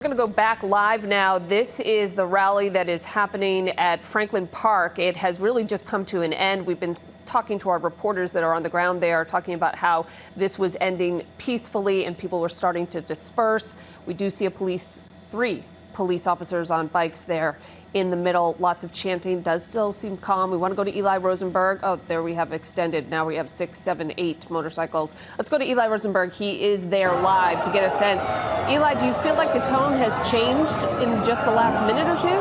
We're going to go back live now. This is the rally that is happening at Franklin Park. It has really just come to an end. We've been talking to our reporters that are on the ground there, talking about how this was ending peacefully and people were starting to disperse. We do see three police officers on bikes there in the middle. Lots of chanting. Does still seem calm. We want to go to Eli Rosenberg. Oh, there we have extended. Now we have 6, 7, 8 motorcycles. Let's go to Eli Rosenberg. He is there live to get a sense. Eli, do you feel like the tone has changed in just the last minute or two?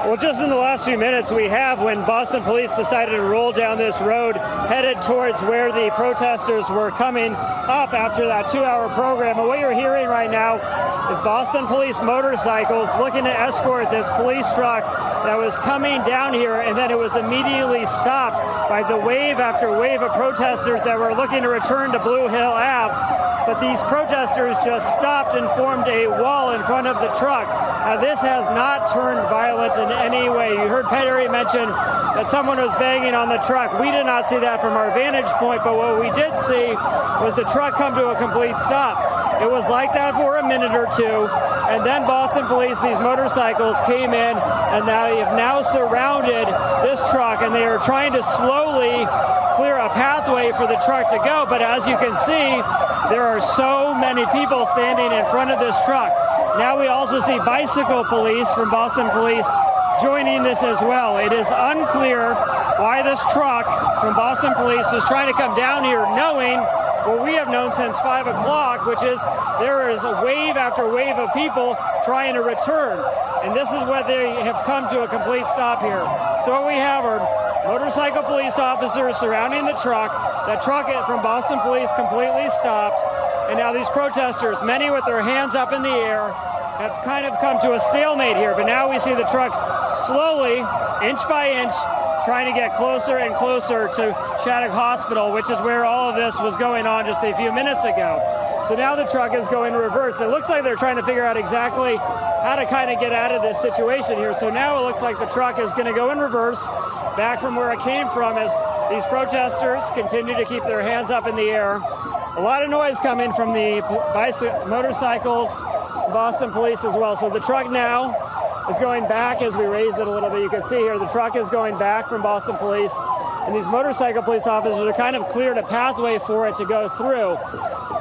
Well, just in the last few minutes we have, when Boston police decided to roll down this road headed towards where the protesters were coming up after that 2-hour program. And what you're hearing right now is Boston police motorcycles looking to escort this police truck that was coming down here, and then it was immediately stopped by the wave after wave of protesters that were looking to return to Blue Hill Ave. But these protesters just stopped and formed a wall in front of the truck. Now, this has not turned violent in any way. You heard Perry mention that someone was banging on the truck. We did not see that from our vantage point, but what we did see was the truck come to a complete stop. It was like that for a minute or two, and then Boston police, these motorcycles came in, and they have now surrounded this truck, and they are trying to slowly clear a pathway for the truck to go. But as you can see, there are so many people standing in front of this truck. Now we also see bicycle police from Boston police joining this as well. It is unclear why this truck from Boston police was trying to come down here, knowing what we have known since 5 o'clock, which is there is a wave after wave of people trying to return. And this is what they have come to a complete stop here. So what we have are motorcycle police officers surrounding the truck. That truck from Boston police completely stopped. And now these protesters, many with their hands up in the air, have kind of come to a stalemate here. But now we see the truck slowly, inch by inch, trying to get closer and closer to Shattuck Hospital, which is where all of this was going on just a few minutes ago. So now the truck is going reverse. It looks like they're trying to figure out exactly how to kind of get out of this situation here. So now it looks like the truck is going to go in reverse back from where it came from as these protesters continue to keep their hands up in the air. A lot of noise coming from the motorcycles, Boston police as well. So the truck now is going back as we raise it a little bit. You can see here the truck is going back from Boston police, and these motorcycle police officers are kind of cleared a pathway for it to go through.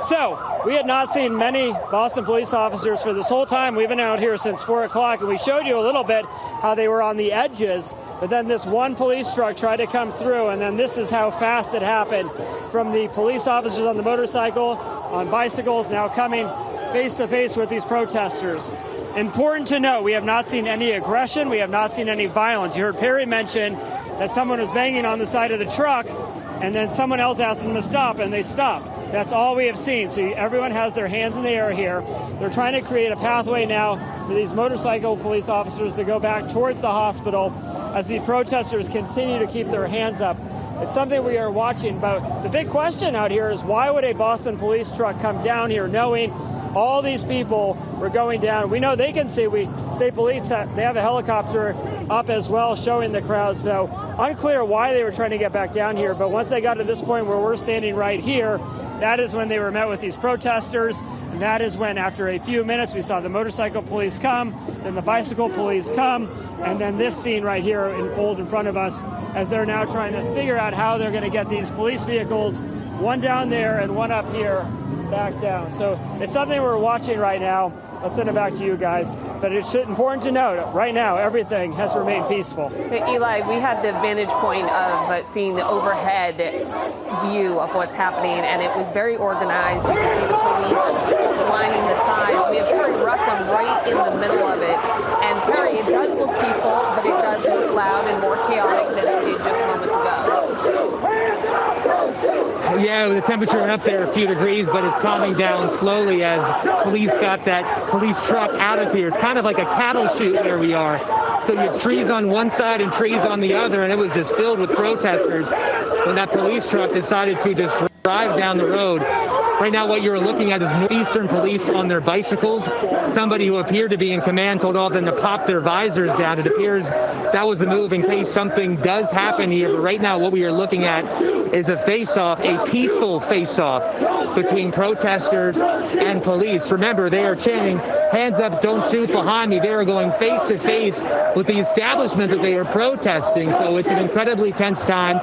So we had not seen many Boston police officers for this whole time. We've been out here since 4 o'clock, and we showed you a little bit how they were on the edges, but then this one police truck tried to come through, and then this is how fast it happened, from the police officers on the motorcycle, on bicycles, now coming face to face with these protesters. Important to note, we have not seen any aggression. We have not seen any violence. You heard Perry mention that someone was banging on the side of the truck, and then someone else asked them to stop, and they stopped. That's all we have seen. So everyone has their hands in the air here. They're trying to create a pathway now for these motorcycle police officers to go back towards the hospital as the protesters continue to keep their hands up. It's something we are watching, but the big question out here is, why would a Boston police truck come down here knowing all these people were going down? We know they can see, state police, they have a helicopter up as well showing the crowd. So unclear why they were trying to get back down here. But once they got to this point where we're standing right here, that is when they were met with these protesters. And that is when, after a few minutes, we saw the motorcycle police come, then the bicycle police come, and then this scene right here unfold in front of us as they're now trying to figure out how they're going to get these police vehicles, one down there and one up here, back down. So it's something we're watching right now. Let's send it back to you guys. But it's important to note, right now, everything has remained peaceful. Hey, Eli, we had the vantage point of seeing the overhead view of what's happening, and it was very organized. You can see the police lining the sides. We have Perry Russum right in the middle of it. And Perry, it does look peaceful, but it does look loud and more chaotic than it did just moments ago. Yeah, the temperature went up there a few degrees, but it's calming down slowly as police got that police truck out of here. It's kind of like a cattle chute where we are. So you have trees on one side and trees on the other, and it was just filled with protesters when that police truck decided to just drive down the road. Right now, what you're looking at is Northeastern police on their bicycles. Somebody who appeared to be in command told all of them to pop their visors down. It appears that was a move in case something does happen here. But right now, what we are looking at is a face-off, a peaceful face-off between protesters and police. Remember, they are chanting, "Hands up, don't shoot," behind me. They are going face-to-face with the establishment that they are protesting. So it's an incredibly tense time.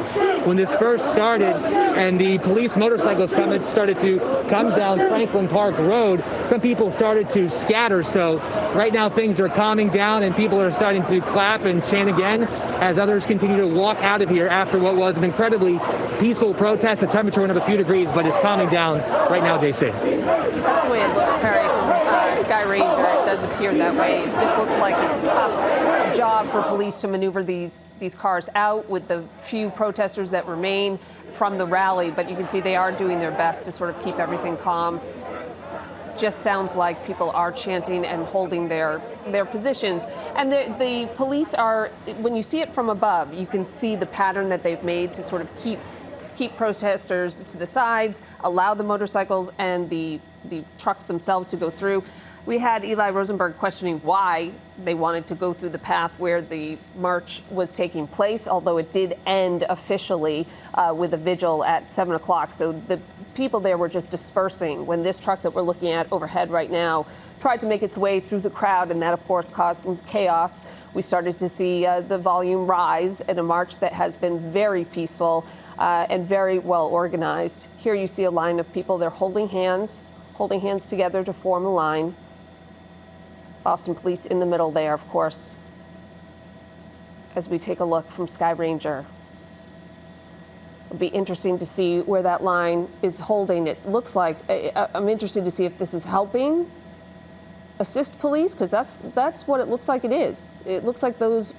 When this first started and the police motorcycles started to come down Franklin Park Road, some people started to scatter. So right now things are calming down and people are starting to clap and chant again as others continue to walk out of here after what was an incredibly peaceful protest. The temperature went up a few degrees, but it's calming down right now, JC. That's the way it looks, Perry, from Sky Ranger. It does appear that way. It just looks like it's a tough job for police to maneuver these cars out with the few protesters that remain from the rally, but you can see they are doing their best to sort of keep everything calm. Just sounds like people are chanting and holding their positions. And the police are, when you see it from above, you can see the pattern that they've made to sort of keep protesters to the sides, allow the motorcycles and the trucks themselves to go through. We had Eli Rosenberg questioning why they wanted to go through the path where the march was taking place, although it did end officially with a vigil at 7 o'clock. So the people there were just dispersing when this truck that we're looking at overhead right now tried to make its way through the crowd, and that, of course, caused some chaos. We started to see the volume rise in a march that has been very peaceful and very well organized. Here you see a line of people. They're holding hands together to form a line. Boston Police in the middle there, of course, as we take a look from Sky Ranger. It'll be interesting to see where that line is holding. It looks like, I'm interested to see if this is helping assist police, because that's what it looks like it is. It looks like those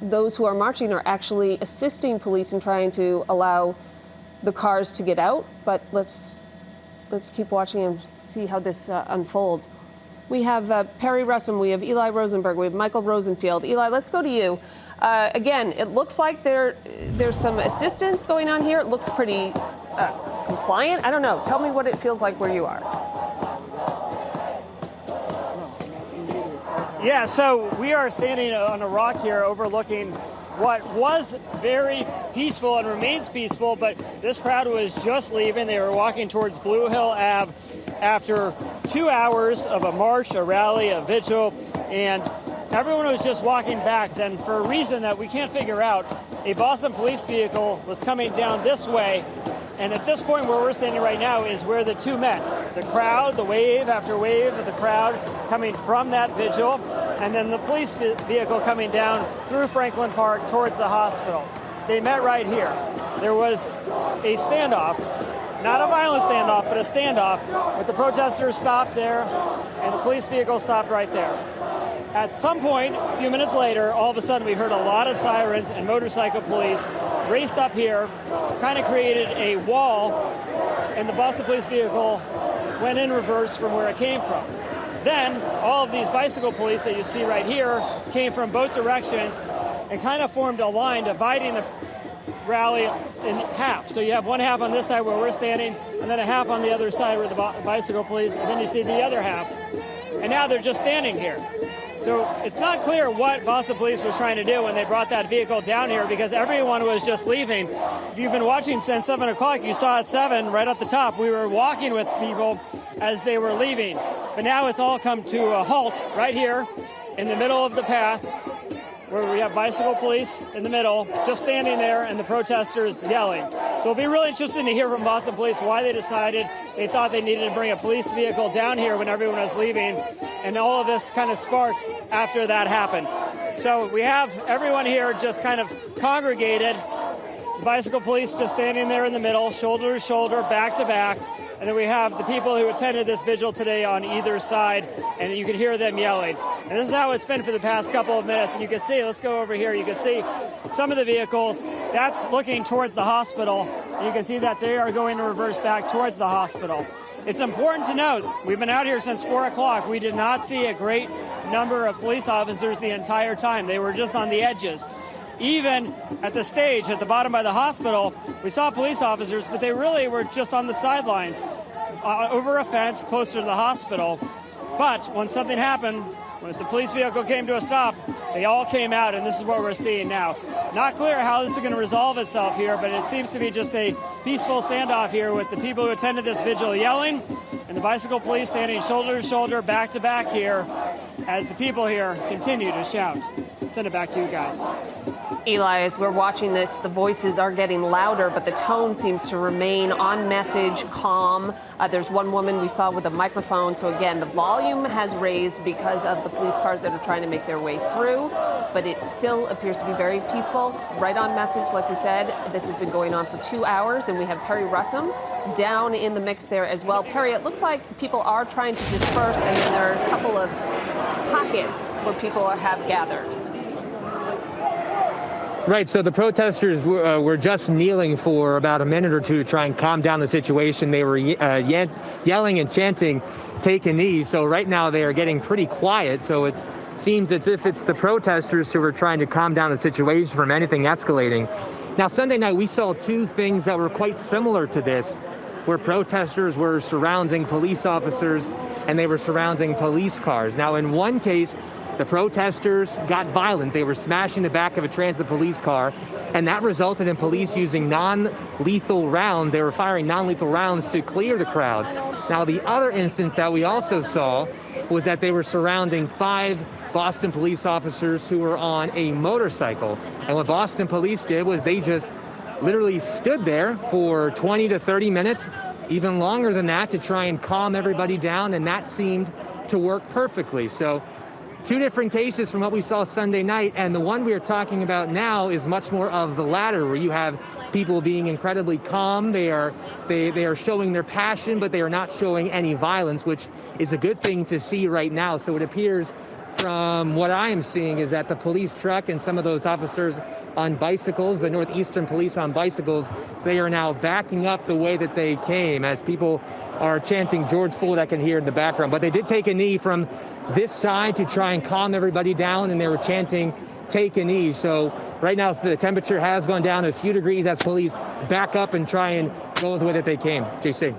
who are marching are actually assisting police in trying to allow the cars to get out, but let's keep watching and see how this unfolds. We have Perry Russum, we have Eli Rosenberg, we have Michael Rosenfield. Eli, let's go to you. Again, it looks like there's some assistance going on here. It looks pretty compliant. I don't know. Tell me what it feels like where you are. Yeah, so we are standing on a rock here overlooking what was very peaceful and remains peaceful, but this crowd was just leaving. They were walking towards Blue Hill Ave after 2 hours of a march, a rally, a vigil, and everyone was just walking back. Then, for a reason that we can't figure out, a Boston police vehicle was coming down this way, and at this point where we're standing right now is where the two met. The crowd, the wave after wave of the crowd coming from that vigil, and then the police vehicle coming down through Franklin Park towards the hospital. They met right here. There was a standoff, not a violent standoff, but a standoff, with the protesters stopped there and the police vehicle stopped right there. At some point, a few minutes later, all of a sudden we heard a lot of sirens and motorcycle police raced up here, kind of created a wall, and the Boston police vehicle went in reverse from where it came from. Then all of these bicycle police that you see right here came from both directions and kind of formed a line dividing the rally in half. So you have one half on this side where we're standing, and then a half on the other side where the bicycle police, and then you see the other half. And now they're just standing here. So it's not clear what Boston Police was trying to do when they brought that vehicle down here, because everyone was just leaving. If you've been watching since 7 o'clock, you saw at 7, right at the top, we were walking with people as they were leaving. But now it's all come to a halt right here in the middle of the path, where we have bicycle police in the middle, just standing there, and the protesters yelling. So it'll be really interesting to hear from Boston Police why they decided they thought they needed to bring a police vehicle down here when everyone was leaving, and all of this kind of sparked after that happened. So we have everyone here just kind of congregated, the bicycle police just standing there in the middle, shoulder to shoulder, back to back, and then we have the people who attended this vigil today on either side, and you can hear them yelling. And this is how it's been for the past couple of minutes. And you can see, let's go over here, you can see some of the vehicles, that's looking towards the hospital, and you can see that they are going to reverse back towards the hospital. It's important to note, we've been out here since 4 o'clock. We did not see a great number of police officers the entire time. They were just on the edges. Even at the stage at the bottom by the hospital, we saw police officers, but they really were just on the sidelines. over a fence closer to the hospital. But when something happened, when the police vehicle came to a stop, they all came out, and this is what we're seeing now. Not clear how this is going to resolve itself here, but it seems to be just a peaceful standoff here with the people who attended this vigil yelling and the bicycle police standing shoulder to shoulder, back to back here as the people here continue to shout. Send it back to you guys. Eli, as we're watching this, the voices are getting louder, but the tone seems to remain on message, calm. There's one woman we saw with a microphone. So again, the volume has raised because of the police cars that are trying to make their way through, but it still appears to be very peaceful, right on message. Like we said, this has been going on for 2 hours, and we have Perry Russum down in the mix there as well. Perry, it looks like people are trying to disperse, and then there are a couple of pockets where people have gathered. Right, so the protesters were just kneeling for about a minute or two to try and calm down the situation. They were yelling and chanting, "Take a knee." So right now they are getting pretty quiet. So it seems as if it's the protesters who are trying to calm down the situation from anything escalating. Now, Sunday night, we saw two things that were quite similar to this, where protesters were surrounding police officers and they were surrounding police cars. Now, in one case, the protesters got violent. They were smashing the back of a transit police car, and that resulted in police using non-lethal rounds. They were firing non-lethal rounds to clear the crowd. Now, the other instance that we also saw was that they were surrounding 5 Boston police officers who were on a motorcycle. And what Boston police did was they just literally stood there for 20 to 30 minutes, even longer than that, to try and calm everybody down, and that seemed to work perfectly. So, two different cases from what we saw Sunday night, and the one we are talking about now is much more of the latter, where you have people being incredibly calm. They are showing their passion, but they are not showing any violence, which is a good thing to see right now. So it appears from what I am seeing is that the police truck and some of those officers on bicycles, the Northeastern police on bicycles, they are now backing up the way that they came as people are chanting George Floyd, I can hear in the background. But they did take a knee from this side to try and calm everybody down, and they were chanting, "Take a knee." So right now the temperature has gone down a few degrees as police back up and try and go the way that they came. JC.